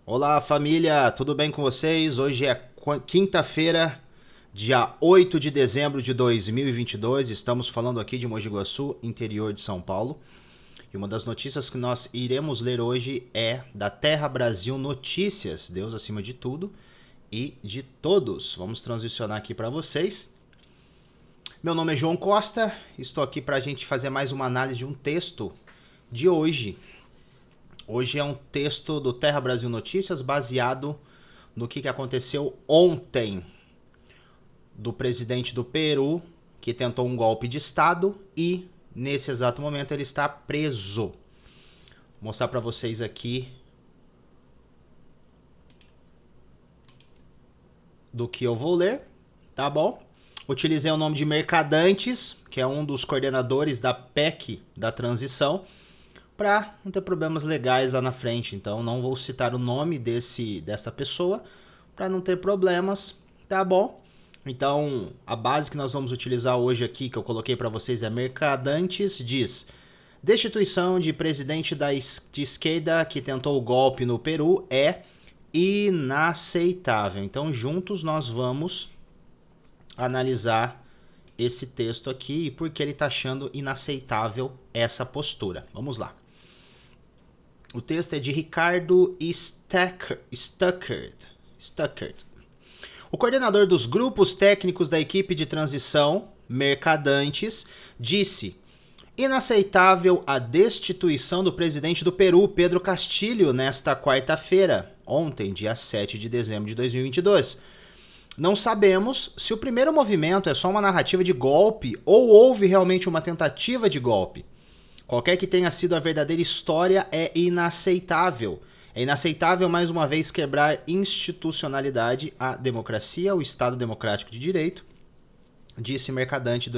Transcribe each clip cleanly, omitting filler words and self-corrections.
Olá família, tudo bem com vocês? Hoje é quinta-feira, dia 8 de dezembro de 2022. Estamos falando aqui de Mogi Guaçu, interior de São Paulo. E uma das notícias que nós iremos ler hoje é da Terra Brasil Notícias, Deus acima de tudo e de todos. Vamos transicionar aqui para vocês. Meu nome é João Costa, estou aqui para a gente fazer mais uma análise de um texto de hoje. Hoje é um texto do Terra Brasil Notícias baseado no que aconteceu ontem do presidente do Peru, que tentou um golpe de Estado e, nesse exato momento, ele está preso. Vou mostrar para vocês aqui do que eu vou ler, tá bom? Utilizei o nome de Mercadantes, que é um dos coordenadores da PEC da transição, para não ter problemas legais lá na frente. Então não vou citar o nome dessa pessoa para não ter problemas, tá bom? Então a base que nós vamos utilizar hoje aqui, que eu coloquei para vocês, é Mercadantes diz: destituição de presidente de esquerda que tentou o golpe no Peru é inaceitável. Então juntos nós vamos analisar esse texto aqui e por que ele está achando inaceitável essa postura. Vamos lá. O texto é de Ricardo Stuckert. O coordenador dos grupos técnicos da equipe de transição, Mercadantes, disse: inaceitável a destituição do presidente do Peru, Pedro Castillo, nesta quarta-feira, ontem, dia 7 de dezembro de 2022. Não sabemos se o primeiro movimento é só uma narrativa de golpe ou houve realmente uma tentativa de golpe. Qualquer que tenha sido a verdadeira história é inaceitável. É inaceitável, mais uma vez, quebrar institucionalidade, a democracia, o Estado Democrático de Direito, disse Mercadante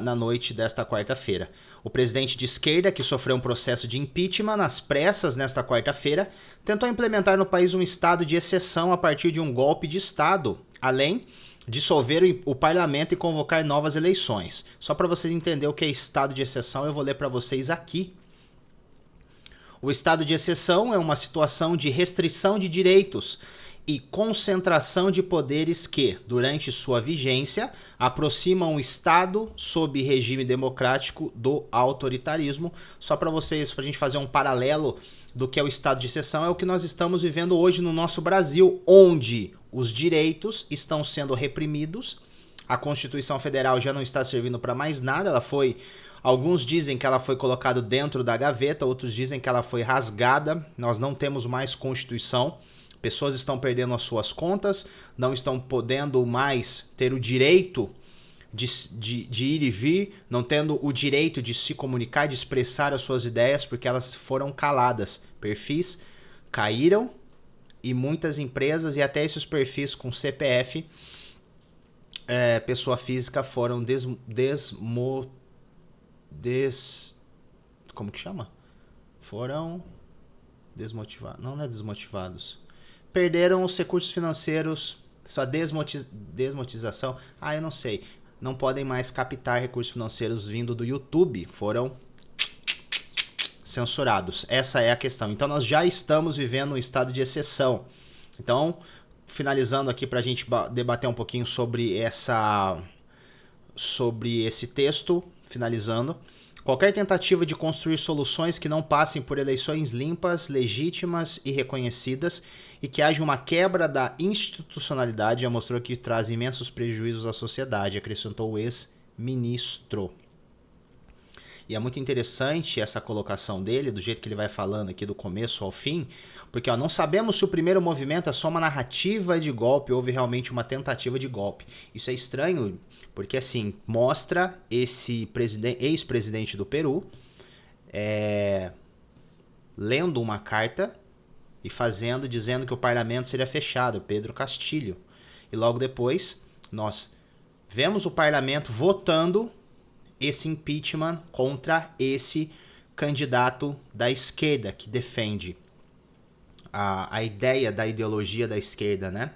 na noite desta quarta-feira. O presidente de esquerda, que sofreu um processo de impeachment nas pressas nesta quarta-feira, tentou implementar no país um estado de exceção a partir de um golpe de Estado, além dissolver o parlamento e convocar novas eleições. Só para vocês entenderem o que é estado de exceção, eu vou ler para vocês aqui. O estado de exceção é uma situação de restrição de direitos e concentração de poderes que, durante sua vigência, aproximam o Estado sob regime democrático do autoritarismo. Só para vocês, para a gente fazer um paralelo do que é o estado de exceção, é o que nós estamos vivendo hoje no nosso Brasil, onde os direitos estão sendo reprimidos, a Constituição Federal já não está servindo para mais nada, alguns dizem que ela foi colocada dentro da gaveta, outros dizem que ela foi rasgada, nós não temos mais Constituição, pessoas estão perdendo as suas contas, não estão podendo mais ter o direito de ir e vir, não tendo o direito de se comunicar, de expressar as suas ideias, porque elas foram caladas. Perfis caíram e muitas empresas e até esses perfis com CPF, pessoa física, foram como que chama? Foram desmotivados. Não é desmotivados. Perderam os recursos financeiros, sua desmotização. Eu não sei. Não podem mais captar recursos financeiros vindo do YouTube. Foram censurados. Essa é a questão. Então nós já estamos vivendo um estado de exceção. Então, finalizando aqui para a gente debater um pouquinho sobre esse texto, finalizando. Qualquer tentativa de construir soluções que não passem por eleições limpas, legítimas e reconhecidas e que haja uma quebra da institucionalidade já mostrou que traz imensos prejuízos à sociedade, acrescentou o ex-ministro. E é muito interessante essa colocação dele, do jeito que ele vai falando aqui do começo ao fim, porque não sabemos se o primeiro movimento é só uma narrativa de golpe ou houve realmente uma tentativa de golpe. Isso é estranho, porque assim, mostra esse ex-presidente do Peru lendo uma carta e dizendo que o parlamento seria fechado, Pedro Castillo. E logo depois, nós vemos o parlamento votando esse impeachment contra esse candidato da esquerda que defende a ideia da ideologia da esquerda, né?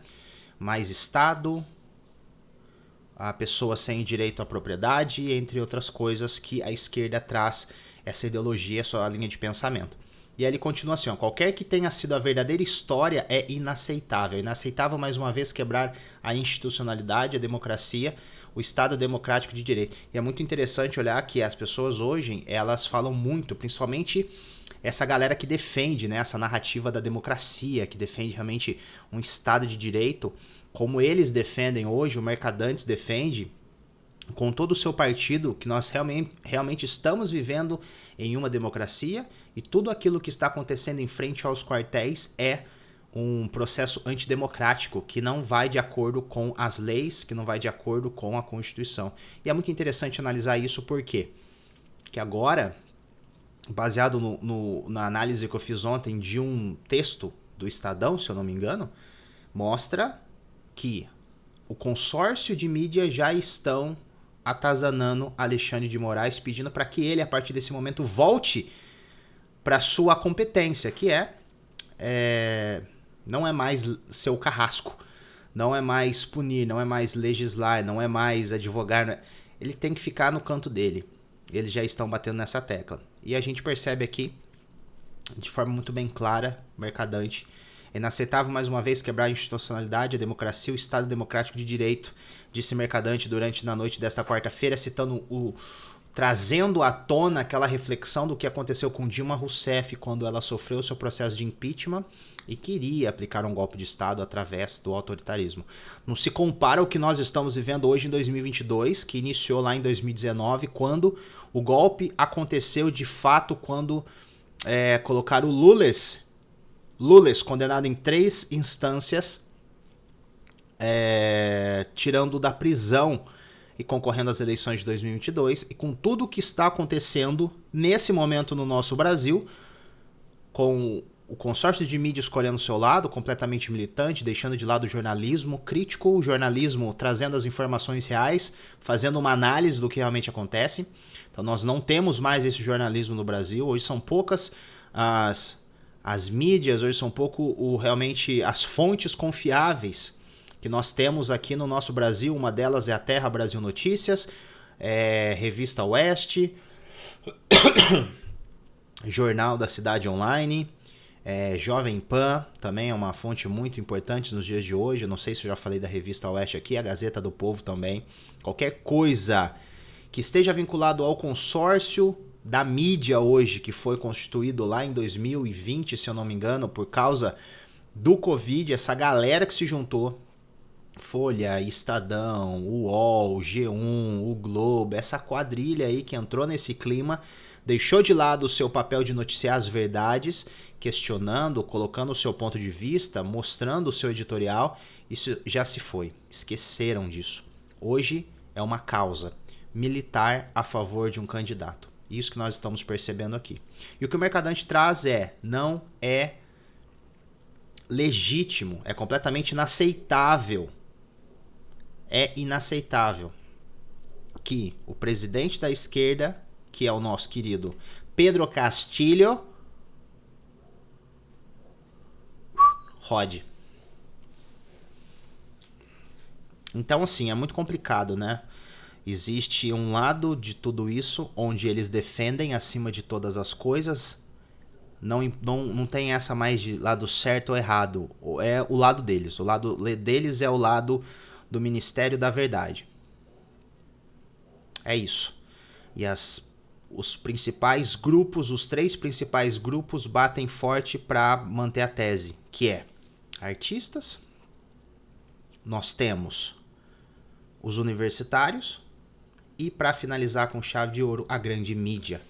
Mais Estado, a pessoa sem direito à propriedade, entre outras coisas que a esquerda traz essa ideologia, essa linha de pensamento. E aí ele continua assim, ó, qualquer que tenha sido a verdadeira história é inaceitável. Inaceitável, mais uma vez, quebrar a institucionalidade, a democracia, o Estado democrático de direito. E é muito interessante olhar que as pessoas hoje, elas falam muito, principalmente essa galera que defende, né, essa narrativa da democracia, que defende realmente um Estado de direito, como eles defendem hoje, o Mercadantes defende, com todo o seu partido, que nós realmente estamos vivendo em uma democracia e tudo aquilo que está acontecendo em frente aos quartéis é um processo antidemocrático que não vai de acordo com as leis, que não vai de acordo com a Constituição. E é muito interessante analisar isso porque agora, baseado na análise que eu fiz ontem de um texto do Estadão, se eu não me engano, mostra que o consórcio de mídia já estão atazanando Alexandre de Moraes, pedindo para que ele, a partir desse momento, volte para sua competência, que não é mais ser o carrasco, não é mais punir, não é mais legislar, não é mais advogar. Ele tem que ficar no canto dele. Eles já estão batendo nessa tecla. E a gente percebe aqui, de forma muito bem clara, Mercadante, é inaceitável, mais uma vez, quebrar a institucionalidade, a democracia, o Estado democrático de direito, disse Mercadante na noite desta quarta-feira, trazendo à tona aquela reflexão do que aconteceu com Dilma Rousseff quando ela sofreu seu processo de impeachment e queria aplicar um golpe de Estado através do autoritarismo. Não se compara ao que nós estamos vivendo hoje em 2022, que iniciou lá em 2019, quando o golpe aconteceu de fato, quando colocaram o Lulles, condenado em 3 instâncias, tirando da prisão e concorrendo às eleições de 2022, e com tudo o que está acontecendo nesse momento no nosso Brasil, com o consórcio de mídia escolhendo o seu lado, completamente militante, deixando de lado o jornalismo crítico, o jornalismo trazendo as informações reais, fazendo uma análise do que realmente acontece. Então nós não temos mais esse jornalismo no Brasil, hoje são poucas as mídias, hoje são pouco realmente as fontes confiáveis que nós temos aqui no nosso Brasil. Uma delas é a Terra Brasil Notícias, Revista Oeste, Jornal da Cidade Online, Jovem Pan, também é uma fonte muito importante nos dias de hoje. Eu não sei se eu já falei da Revista Oeste aqui, a Gazeta do Povo também. Qualquer coisa que esteja vinculado ao consórcio da mídia hoje, que foi constituído lá em 2020, se eu não me engano, por causa do Covid, essa galera que se juntou, Folha, Estadão, UOL, G1, o Globo, essa quadrilha aí que entrou nesse clima, deixou de lado o seu papel de noticiar as verdades, questionando, colocando o seu ponto de vista, mostrando o seu editorial, isso já se foi, esqueceram disso. Hoje é uma causa militar a favor de um candidato. Isso que nós estamos percebendo aqui. E o que o Mercadante traz não é legítimo, é completamente inaceitável. É inaceitável que o presidente da esquerda, que é o nosso querido Pedro Castillo, rode. Então, assim, é muito complicado, né? Existe um lado de tudo isso onde eles defendem acima de todas as coisas. Não tem essa mais de lado certo ou errado. É o lado deles. O lado deles é o lado do Ministério da Verdade. É isso. E os principais grupos, os 3 principais grupos, batem forte para manter a tese, que é artistas, nós temos os universitários e, para finalizar com chave de ouro, a grande mídia.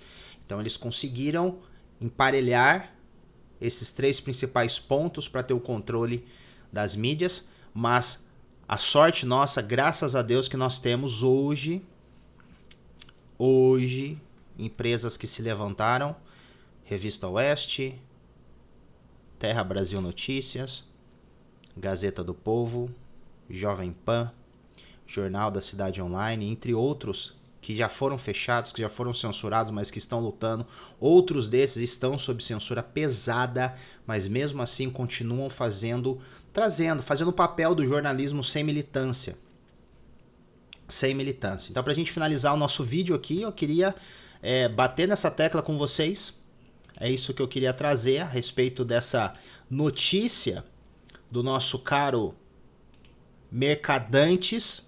Então eles conseguiram emparelhar esses 3 principais pontos para ter o controle das mídias, mas a sorte nossa, graças a Deus, que nós temos hoje empresas que se levantaram, Revista Oeste, Terra Brasil Notícias, Gazeta do Povo, Jovem Pan, Jornal da Cidade Online, entre outros que já foram fechados, que já foram censurados, mas que estão lutando. Outros desses estão sob censura pesada, mas mesmo assim continuam fazendo o papel do jornalismo sem militância. Sem militância. Então, para a gente finalizar o nosso vídeo aqui, eu queria bater nessa tecla com vocês. É isso que eu queria trazer a respeito dessa notícia do nosso caro Mercadantes,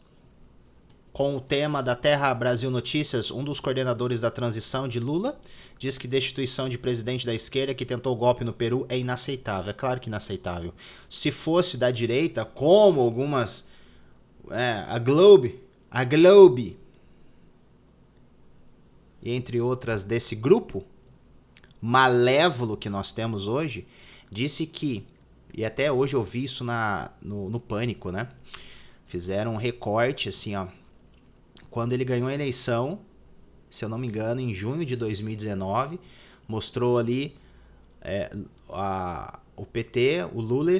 com o tema da Terra Brasil Notícias. Um dos coordenadores da transição de Lula diz que destituição de presidente da esquerda que tentou golpe no Peru é inaceitável. É claro que inaceitável. Se fosse da direita, como algumas... a Globe, e entre outras desse grupo malévolo que nós temos hoje, disse que, e até hoje eu vi isso no Pânico, né? Fizeram um recorte, assim, ó, quando ele ganhou a eleição, se eu não me engano, em junho de 2019, mostrou ali o PT, o Lula,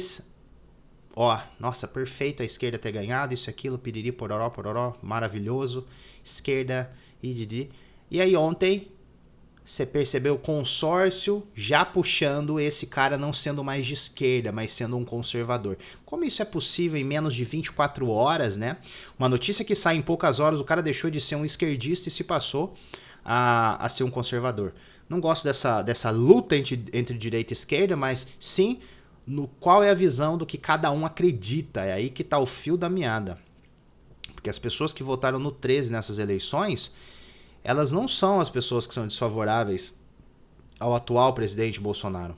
nossa, perfeito a esquerda ter ganhado, isso, aquilo, piriri, pororó, maravilhoso, esquerda, e aí ontem você percebeu o consórcio já puxando esse cara não sendo mais de esquerda, mas sendo um conservador. Como isso é possível em menos de 24 horas, né? Uma notícia que sai em poucas horas, o cara deixou de ser um esquerdista e se passou a ser um conservador. Não gosto dessa luta entre direita e esquerda, mas sim no qual é a visão do que cada um acredita. É aí que tá o fio da meada. Porque as pessoas que votaram no 13 nessas eleições, elas não são as pessoas que são desfavoráveis ao atual presidente Bolsonaro.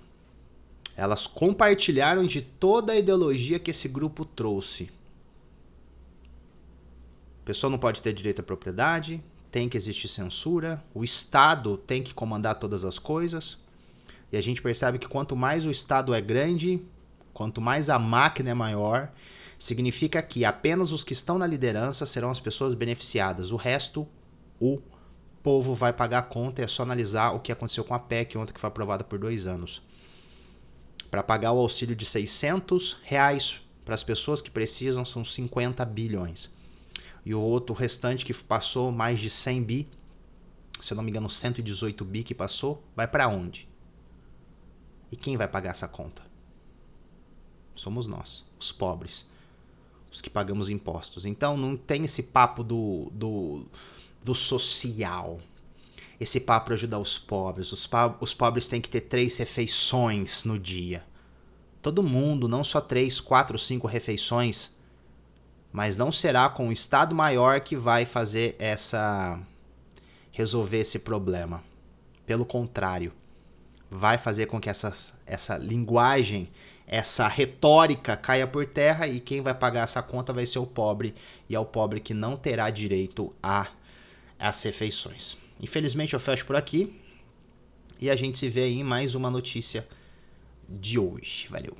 Elas compartilharam de toda a ideologia que esse grupo trouxe. A pessoa não pode ter direito à propriedade, tem que existir censura, o Estado tem que comandar todas as coisas. E a gente percebe que quanto mais o Estado é grande, quanto mais a máquina é maior, significa que apenas os que estão na liderança serão as pessoas beneficiadas. O resto, o povo vai pagar a conta. É só analisar o que aconteceu com a PEC ontem, que foi aprovada por 2 anos. Para pagar o auxílio de R$600 para as pessoas que precisam são 50 bilhões. E o restante que passou, mais de 100 bi, se eu não me engano 118 bi que passou, vai para onde? E quem vai pagar essa conta? Somos nós, os pobres, os que pagamos impostos. Então não tem esse papo do social, esse papo para ajudar os pobres. Os pobres têm que ter 3 refeições no dia. Todo mundo, não só 3, 4, 5 refeições. Mas não será com o Estado maior que vai resolver esse problema. Pelo contrário, vai fazer com que essa linguagem, essa retórica caia por terra, e quem vai pagar essa conta vai ser o pobre, e é o pobre que não terá direito às refeições. Infelizmente eu fecho por aqui e a gente se vê aí em mais uma notícia de hoje. Valeu!